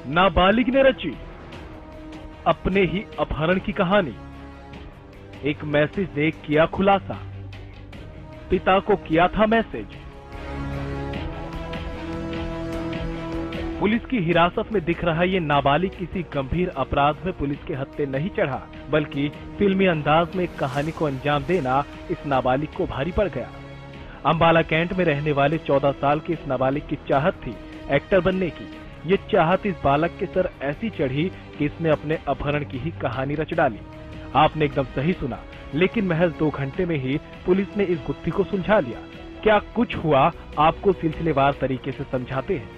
नाबालिग ने रची अपने ही अपहरण की कहानी। एक मैसेज देख किया खुलासा, पिता को किया था मैसेज। पुलिस की हिरासत में दिख रहा ये नाबालिग किसी गंभीर अपराध में पुलिस के हत्थे नहीं चढ़ा, बल्कि फिल्मी अंदाज में एक कहानी को अंजाम देना इस नाबालिग को भारी पड़ गया। अंबाला कैंट में रहने वाले 14 साल के इस नाबालिग की चाहत थी एक्टर बनने की। ये चाहत इस बालक के सर ऐसी चढ़ी कि इसने अपने अपहरण की ही कहानी रच डाली। आपने एकदम सही सुना, लेकिन महज 2 घंटे में ही पुलिस ने इस गुत्थी को सुलझा लिया। क्या कुछ हुआ, आपको सिलसिलेवार तरीके से समझाते हैं।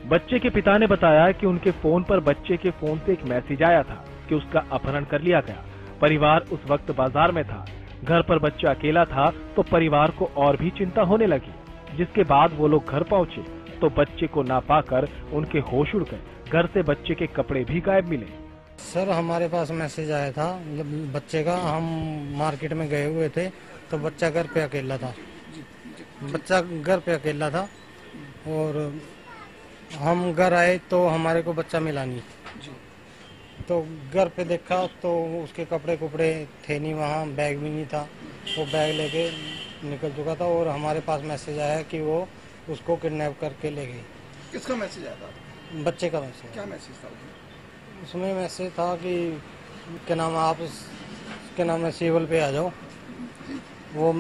बच्चे के पिता ने बताया कि उनके फोन पर बच्चे के फोन से एक मैसेज आया था कि उसका अपहरण कर लिया गया। परिवार उस वक्त बाजार में था, घर पर बच्चा अकेला था, तो परिवार को और भी चिंता होने लगी। जिसके बाद वो लोग घर पहुंचे तो बच्चे को ना पाकर उनके होश उड़ गए। घर से बच्चे के कपड़े भी गायब मिले। सर, हमारे पास मैसेज आया था बच्चे का। हम मार्केट में गए हुए थे तो बच्चा घर पे अकेला था। और हम घर आए तो हमारे को बच्चा मिला नहीं। तो घर पे देखा तो उसके कपड़े कुपड़े थे नहीं वहाँ, बैग भी नहीं था। वो बैग लेके निकल चुका था और हमारे पास मैसेज आया कि वो उसको किडनैप करके ले गए। किसका मैसेज आया था? बच्चे का मैसेज। क्या मैसेज था उसमें मैसेज था कि क्या नाम आप सिविल पे आ जाओ। वो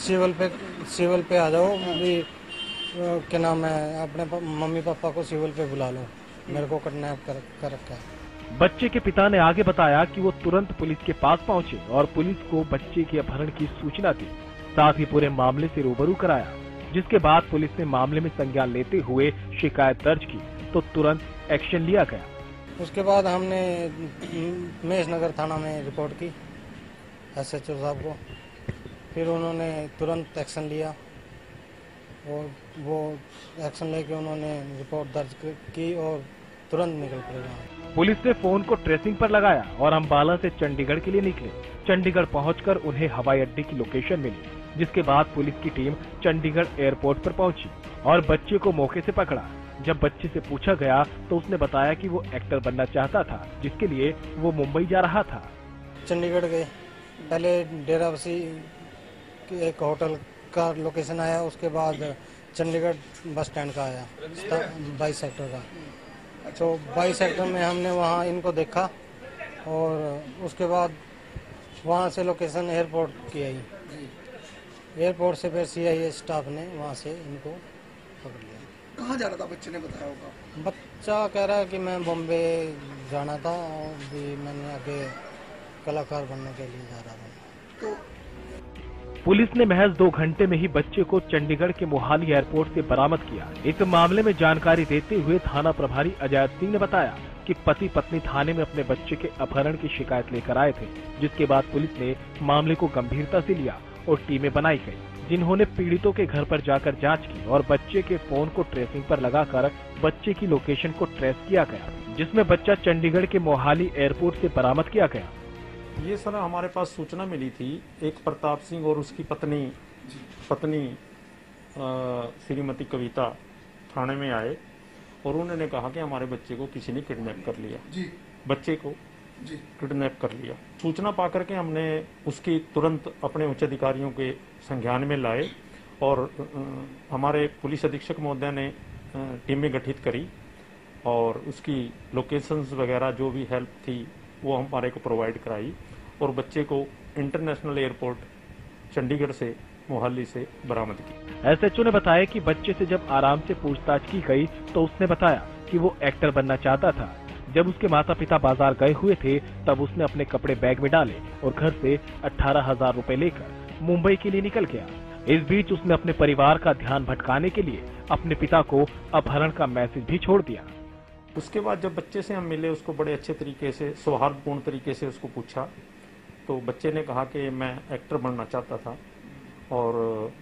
सिविल पे आ जाओ भी, क्या नाम है, अपने मम्मी पापा को सिविल पे बुला लो, मेरे को किडनैप कर रखा है। बच्चे के पिता ने आगे बताया कि वो तुरंत पुलिस के पास पहुंचे और पुलिस को बच्चे के अपहरण की सूचना दी, साथ ही पूरे मामले से रूबरू कराया। जिसके बाद पुलिस ने मामले में संज्ञान लेते हुए शिकायत दर्ज की तो तुरंत एक्शन लिया गया। उसके बाद हमने महेश नगर थाना में रिपोर्ट की SHO साहब को। फिर उन्होंने तुरंत एक्शन लिया और वो एक्शन लेके उन्होंने रिपोर्ट दर्ज की और तुरंत निकल पड़े। पुलिस ने फोन को ट्रेसिंग पर लगाया और अंबाला से चंडीगढ़ के लिए निकले। चंडीगढ़ पहुंचकर उन्हें हवाई अड्डे की लोकेशन मिली, जिसके बाद पुलिस की टीम चंडीगढ़ एयरपोर्ट पर पहुंची और बच्चे को मौके से पकड़ा। जब बच्चे से पूछा गया तो उसने बताया कि वो एक्टर बनना चाहता था, जिसके लिए वो मुंबई जा रहा था। चंडीगढ़ गए, पहले डेराबस्सी एक होटल का लोकेशन आया, उसके बाद चंडीगढ़ बस स्टैंड का आया 22 सेक्टर का। तो 22 सेक्टर में हमने वहाँ इनको देखा और उसके बाद वहाँ से लोकेशन एयरपोर्ट की आई। एयरपोर्ट से फिर CIA स्टाफ ने वहाँ से इनको पकड़ लिया। कहाँ जा रहा था बच्चे ने बताया होगा? बच्चा कह रहा है कि मैं बॉम्बे जाना था और भी मैंने आगे कलाकार बनने के लिए जा रहा था। तो पुलिस ने महज 2 घंटे में ही बच्चे को चंडीगढ़ के मोहाली एयरपोर्ट से बरामद किया। इस मामले में जानकारी देते हुए थाना प्रभारी अजय सिंह ने बताया कि पति पत्नी थाने में अपने बच्चे के अपहरण की शिकायत लेकर आए थे, जिसके बाद पुलिस ने मामले को गंभीरता से लिया और टीमें बनाई गयी, जिन्होंने पीड़ितों के घर पर जाकर जांच की और बच्चे के फोन को ट्रेसिंग पर लगाकर बच्चे की लोकेशन को ट्रेस किया गया, जिसमें बच्चा चंडीगढ़ के मोहाली एयरपोर्ट से बरामद किया गया। ये सर हमारे पास सूचना मिली थी, एक प्रताप सिंह और उसकी पत्नी श्रीमती कविता थाने में आए और उन्होंने कहा कि हमारे बच्चे को किसी ने किडनैप कर लिया। बच्चे को किडनैप कर लिया। सूचना पाकर के हमने उसकी तुरंत अपने उच्च अधिकारियों के संज्ञान में लाए और हमारे पुलिस अधीक्षक महोदय ने टीमें गठित करी और उसकी लोकेशंस वगैरह जो भी हेल्प थी वो हमारे को प्रोवाइड कराई और बच्चे को इंटरनेशनल एयरपोर्ट चंडीगढ़ से मोहाली से बरामद की। SHO ने बताया कि बच्चे से जब आराम से पूछताछ की गई तो उसने बताया कि वो एक्टर बनना चाहता था। जब उसके माता पिता बाजार गए हुए थे तब उसने अपने कपड़े बैग में डाले और घर से 18,000 रुपए लेकर मुंबई के लिए निकल गया। इस बीच उसने अपने परिवार का ध्यान भटकाने के लिए अपने पिता को अपहरण का मैसेज भी छोड़ दिया। उसके बाद जब बच्चे से हम मिले, उसको बड़े अच्छे तरीके से, सौहार्दपूर्ण तरीके से उसको पूछा तो बच्चे ने कहा कि मैं एक्टर बनना चाहता था और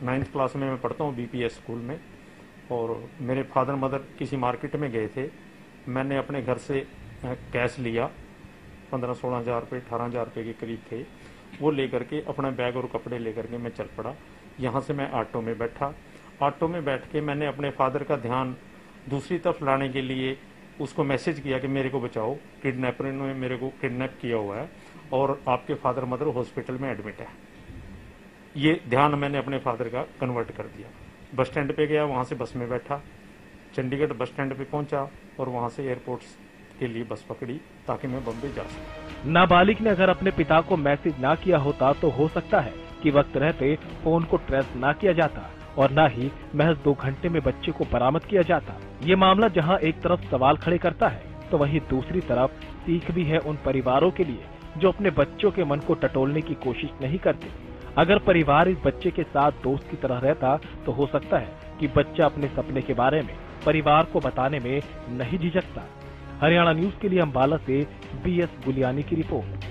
9th क्लास में मैं पढ़ता हूँ BPS स्कूल में और मेरे फादर मदर किसी मार्केट में गए थे। मैंने अपने घर से कैश लिया, 15-16 हज़ार रुपये, 18,000 रुपये के करीब थे। वो लेकर के अपना बैग और कपड़े लेकर के मैं चल पड़ा। यहाँ से मैं ऑटो में बैठा। ऑटो में बैठ के मैंने अपने फादर का ध्यान दूसरी तरफ लाने के लिए उसको मैसेज किया कि मेरे को बचाओ, किडनैपर ने मेरे को किडनैप किया हुआ है और आपके फादर मदर हॉस्पिटल में एडमिट है। ये ध्यान मैंने अपने फादर का कन्वर्ट कर दिया। बस स्टैंड पे गया, वहां से बस में बैठा, चंडीगढ़ बस स्टैंड पे पहुंचा और वहां से एयरपोर्ट के लिए बस पकड़ी ताकि मैं बम्बई जा सकूं। नाबालिग ने अगर अपने पिता को मैसेज ना किया होता तो हो सकता है कि वक्त रहते फोन को ट्रेस ना किया जाता और न ही महज 2 घंटे में बच्चे को बरामद किया जाता। ये मामला जहां एक तरफ सवाल खड़े करता है तो वहीं दूसरी तरफ सीख भी है उन परिवारों के लिए जो अपने बच्चों के मन को टटोलने की कोशिश नहीं करते। अगर परिवार इस बच्चे के साथ दोस्त की तरह रहता तो हो सकता है कि बच्चा अपने सपने के बारे में परिवार को बताने में नहीं झिझकता। हरियाणा न्यूज के लिए अंबाला से BS गुलियानी की रिपोर्ट।